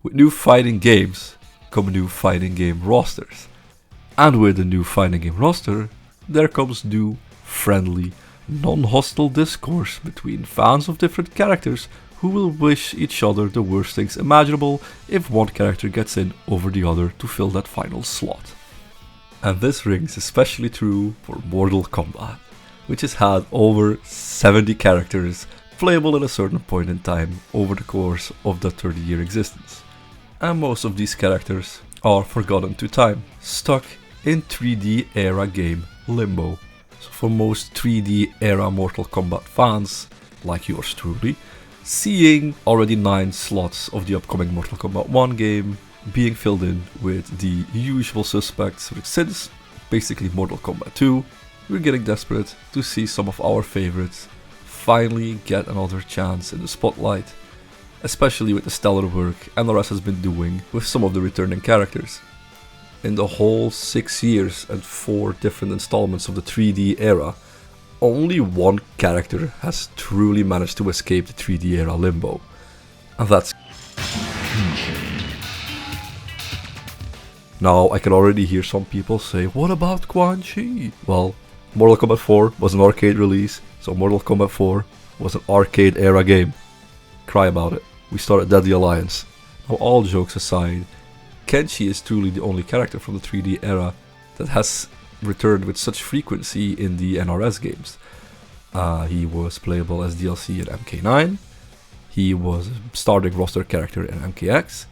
With new fighting games come new fighting game rosters. And with the new fighting game roster, there comes new, friendly, non-hostile discourse between fans of different characters who will wish each other the worst things imaginable if one character gets in over the other to fill that final slot. And this rings especially true for Mortal Kombat, which has had over 70 characters playable at a certain point in time over the course of the 30-year existence. And most of these characters are forgotten to time, stuck in 3D era game limbo. So for most 3D era Mortal Kombat fans, like yours truly, seeing already 9 slots of the upcoming Mortal Kombat 1 game being filled in with the usual suspects, which since basically Mortal Kombat 2, we're getting desperate to see some of our favorites finally get another chance in the spotlight, especially with the stellar work NRS has been doing with some of the returning characters. In the whole 6 years and 4 different installments of the 3D era, only one character has truly managed to escape the 3D era limbo, and that's Now I can already hear some people say, what about Kenshi? Well, Mortal Kombat 4 was an arcade release, so Mortal Kombat 4 was an arcade era game. Cry about it. We started Deadly Alliance. Now all jokes aside, Kenshi is truly the only character from the 3D era that has returned with such frequency in the NRS games. He was playable as DLC in MK9, he was a starting roster character in MKX.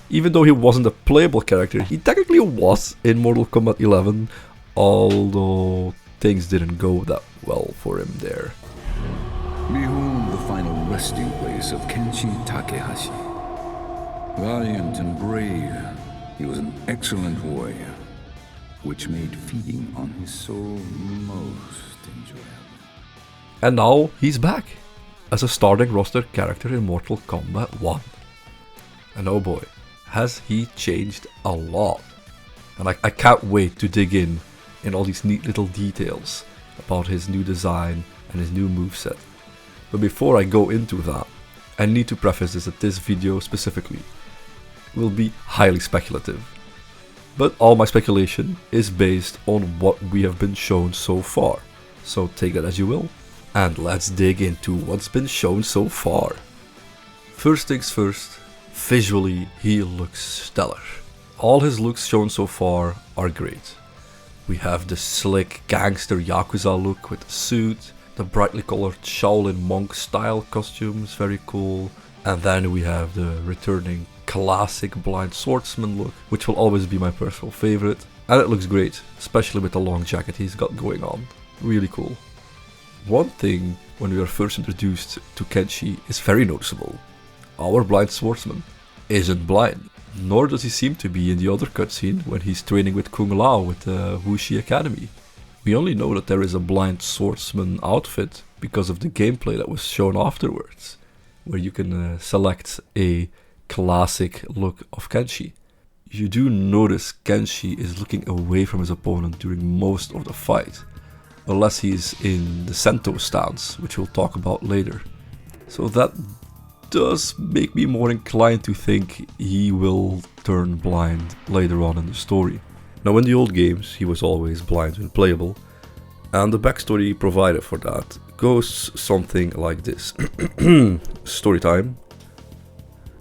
Even though he wasn't a playable character, he technically was in Mortal Kombat 11, although things didn't go that well for him there. Behold the final resting place of Kenshi Takehashi. Valiant and brave, he was an excellent warrior, which made feeding on his soul most enjoyable. And now he's back as a starting roster character in Mortal Kombat 1. And oh boy, has he changed a lot. And I can't wait to dig in all these neat little details about his new design and his new moveset. But before I go into that, I need to preface this that this video specifically will be highly speculative. But all my speculation is based on what we have been shown so far. So take that as you will, and let's dig into what's been shown so far. First things first, visually he looks stellar. All his looks shown so far are great. We have the slick gangster Yakuza look with the suit, the brightly colored Shaolin monk style costumes, very cool. And then we have the returning classic blind swordsman look, which will always be my personal favorite. And it looks great, especially with the long jacket he's got going on. Really cool. One thing when we are first introduced to Kenshi is very noticeable. Our blind swordsman isn't blind, nor does he seem to be in the other cutscene when he's training with Kung Lao with the Wuxi Academy. We only know that there is a blind swordsman outfit because of the gameplay that was shown afterwards, where you can select a classic look of Kenshi. You do notice Kenshi is looking away from his opponent during most of the fight, unless he's in the Sento stance, which we'll talk about later. So that does make me more inclined to think he will turn blind later on in the story. Now in the old games he was always blind when playable, and the backstory provided for that goes something like this. Story time.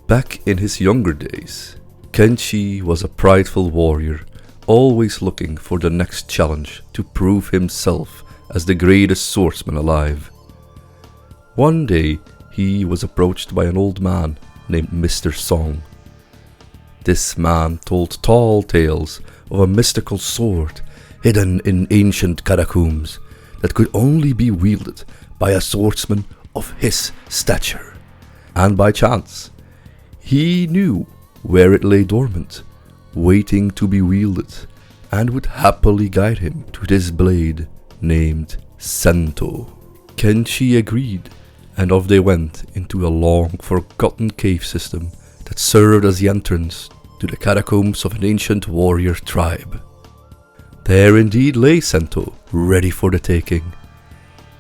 Back in his younger days, Kenshi was a prideful warrior, always looking for the next challenge to prove himself as the greatest swordsman alive. One day, he was approached by an old man named Mr. Song. This man told tall tales of a mystical sword hidden in ancient catacombs that could only be wielded by a swordsman of his stature. And by chance, he knew where it lay dormant, waiting to be wielded, and would happily guide him to this blade named Sento. Kenshi agreed, and off they went into a long-forgotten cave system that served as the entrance to the catacombs of an ancient warrior tribe. There indeed lay Sento, ready for the taking.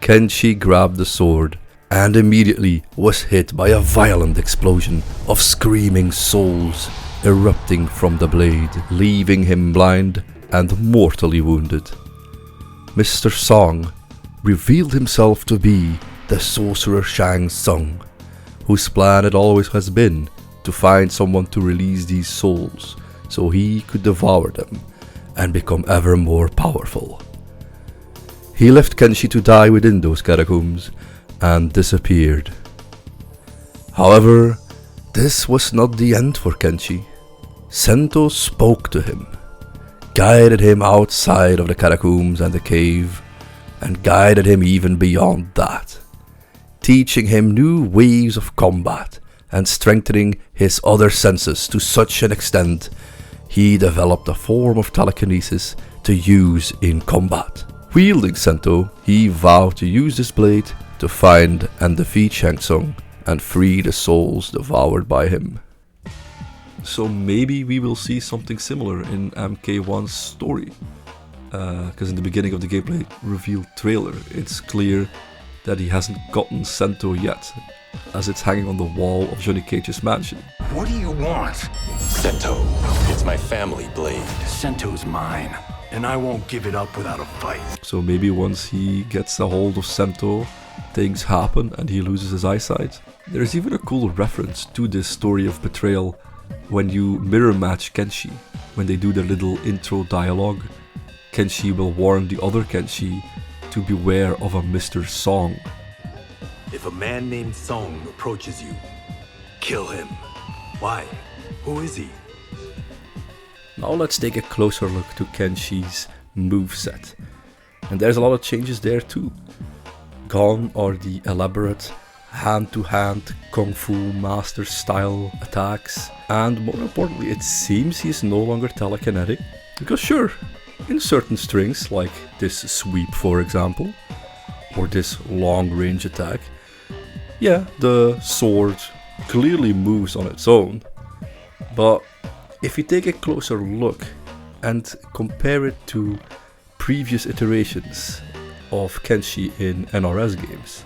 Kenshi grabbed the sword and immediately was hit by a violent explosion of screaming souls erupting from the blade, leaving him blind and mortally wounded. Mr. Song revealed himself to be the sorcerer Shang Tsung, whose plan it always has been to find someone to release these souls so he could devour them and become ever more powerful. He left Kenshi to die within those catacombs and disappeared. However, this was not the end for Kenshi. Sento spoke to him, guided him outside of the catacombs and the cave, and guided him even beyond that, teaching him new ways of combat and strengthening his other senses to such an extent he developed a form of telekinesis to use in combat. Wielding Sento, he vowed to use this blade to find and defeat Shang Tsung and free the souls devoured by him. So maybe we will see something similar in MK1's story. Because in the beginning of the gameplay reveal trailer, it's clear that he hasn't gotten Sento yet, as it's hanging on the wall of Johnny Cage's mansion. What do you want? Sento, it's my family blade. Sento's mine, and I won't give it up without a fight. So maybe once he gets a hold of Sento, things happen and he loses his eyesight. There's even a cool reference to this story of betrayal when you mirror match Kenshi. When they do their little intro dialogue, Kenshi will warn the other Kenshi to beware of a Mr. Song. If a man named Song approaches you, kill him. Why? Who is he? Now let's take a closer look to Kenshi's moveset. And there's a lot of changes there too. Gone are the elaborate hand-to-hand kung fu master style attacks, and more importantly, it seems he is no longer telekinetic. Because sure, in certain strings, like this sweep for example, or this long range attack, yeah, the sword clearly moves on its own. But if you take a closer look and compare it to previous iterations of Kenshi in NRS games,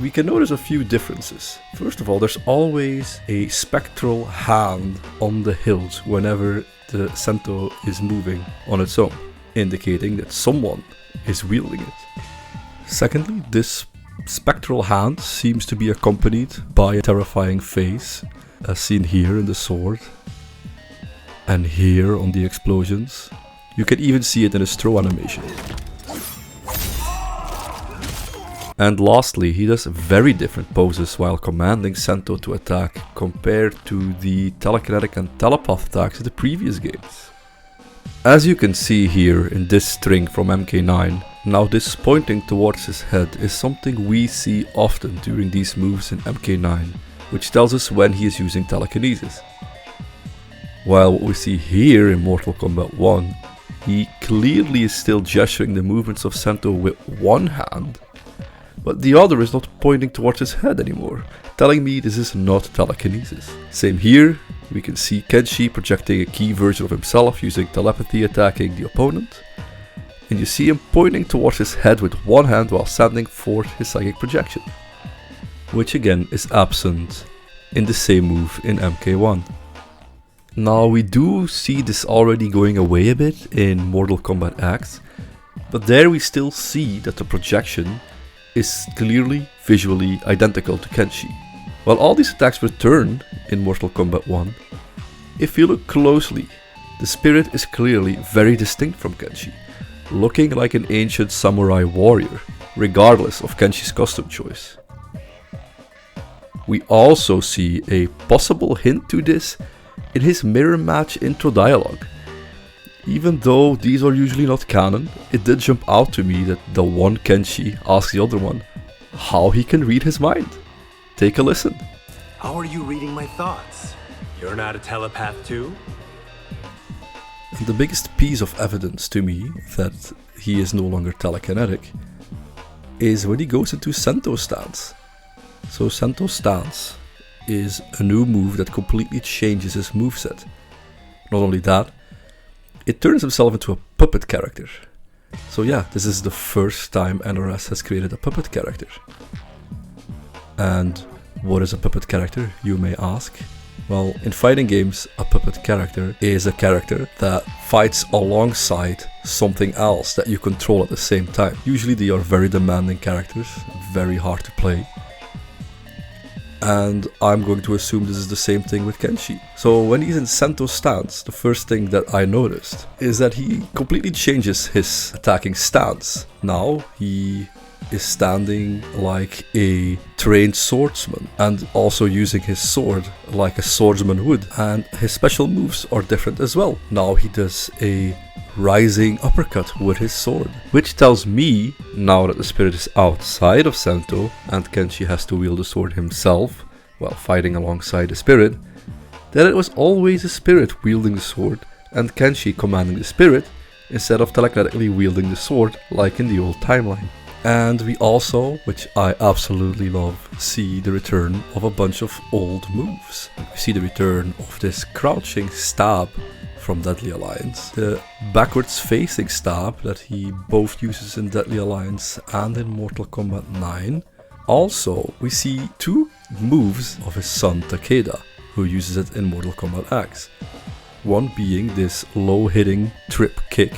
we can notice a few differences. First of all, there's always a spectral hand on the hilt whenever the Sento is moving on its own, indicating that someone is wielding it. Secondly, this spectral hand seems to be accompanied by a terrifying face, as seen here in the sword, and here on the explosions. You can even see it in his throw animation. And lastly, he does very different poses while commanding Sento to attack compared to the telekinetic and telepath attacks in the previous games. As you can see here in this string from MK9, now this pointing towards his head is something we see often during these moves in MK9, which tells us when he is using telekinesis. While what we see here in Mortal Kombat 1, he clearly is still gesturing the movements of Sento with one hand, but the other is not pointing towards his head anymore, telling me this is not telekinesis. Same here, we can see Kenshi projecting a key version of himself using telepathy attacking the opponent, and you see him pointing towards his head with one hand while sending forth his psychic projection, which again is absent in the same move in MK1. Now we do see this already going away a bit in Mortal Kombat X, but there we still see that the projection is clearly visually identical to Kenshi. While all these attacks return in Mortal Kombat 1, if you look closely, the spirit is clearly very distinct from Kenshi, looking like an ancient samurai warrior, regardless of Kenshi's costume choice. We also see a possible hint to this in his mirror match intro dialogue. Even though these are usually not canon, it did jump out to me that the one Kenshi asks the other one how he can read his mind. Take a listen. How are you reading my thoughts? You're not a telepath too? And the biggest piece of evidence to me that he is no longer telekinetic is when he goes into Sento stance. So Sento stance is a new move that completely changes his moveset. Not only that, it turns himself into a puppet character. So yeah, this is the first time NRS has created a puppet character. And what is a puppet character, you may ask? Well, in fighting games, a puppet character is a character that fights alongside something else that you control at the same time. Usually they are very demanding characters, very hard to play. And I'm going to assume this is the same thing with Kenshi. So when he's in Sento's stance, the first thing that I noticed is that he completely changes his attacking stance. Now he is standing like a trained swordsman and also using his sword like a swordsman would. And his special moves are different as well. Now he does a rising uppercut with his sword, which tells me, now that the spirit is outside of Sento and Kenshi has to wield the sword himself while fighting alongside the spirit, that it was always the spirit wielding the sword and Kenshi commanding the spirit instead of telekinetically wielding the sword like in the old timeline. And we also, which I absolutely love, see the return of a bunch of old moves. We see the return of this crouching stab from Deadly Alliance, the backwards facing stab that he both uses in Deadly Alliance and in Mortal Kombat 9. Also, we see two moves of his son Takeda, who uses it in Mortal Kombat X. One being this low hitting trip kick,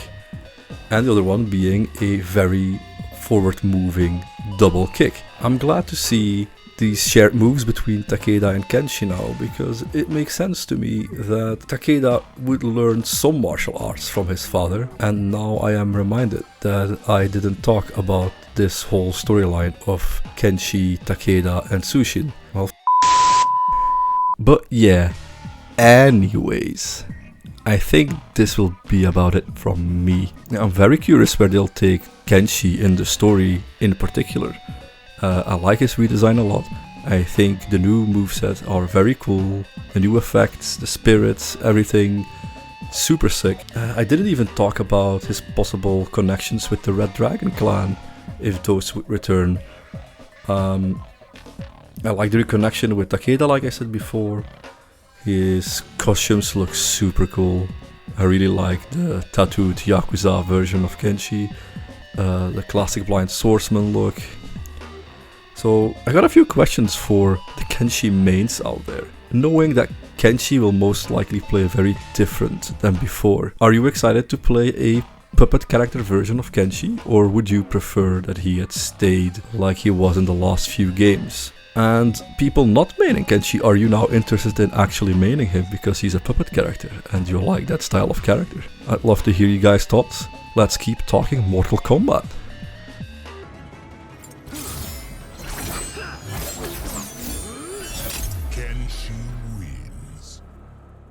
and the other one being a very forward moving double kick. I'm glad to see these shared moves between Takeda and Kenshi now, because it makes sense to me that Takeda would learn some martial arts from his father, and now I am reminded that I didn't talk about this whole storyline of Kenshi, Takeda and Sushin. Well, but yeah, anyways, I think this will be about it from me. I'm very curious where they'll take Kenshi in the story in particular. I like his redesign a lot. I think the new movesets are very cool. The new effects, the spirits, everything, super sick. I didn't even talk about his possible connections with the Red Dragon clan, if those would return. I like the reconnection with Takeda, like I said before. His costumes look super cool. I really like the tattooed Yakuza version of Kenshi, the classic blind swordsman look. So I got a few questions for the Kenshi mains out there. Knowing that Kenshi will most likely play very different than before, are you excited to play a puppet character version of Kenshi, or would you prefer that he had stayed like he was in the last few games? And people not maining Kenshi, are you now interested in actually maining him because he's a puppet character and you like that style of character? I'd love to hear you guys' thoughts. Let's keep talking Mortal Kombat.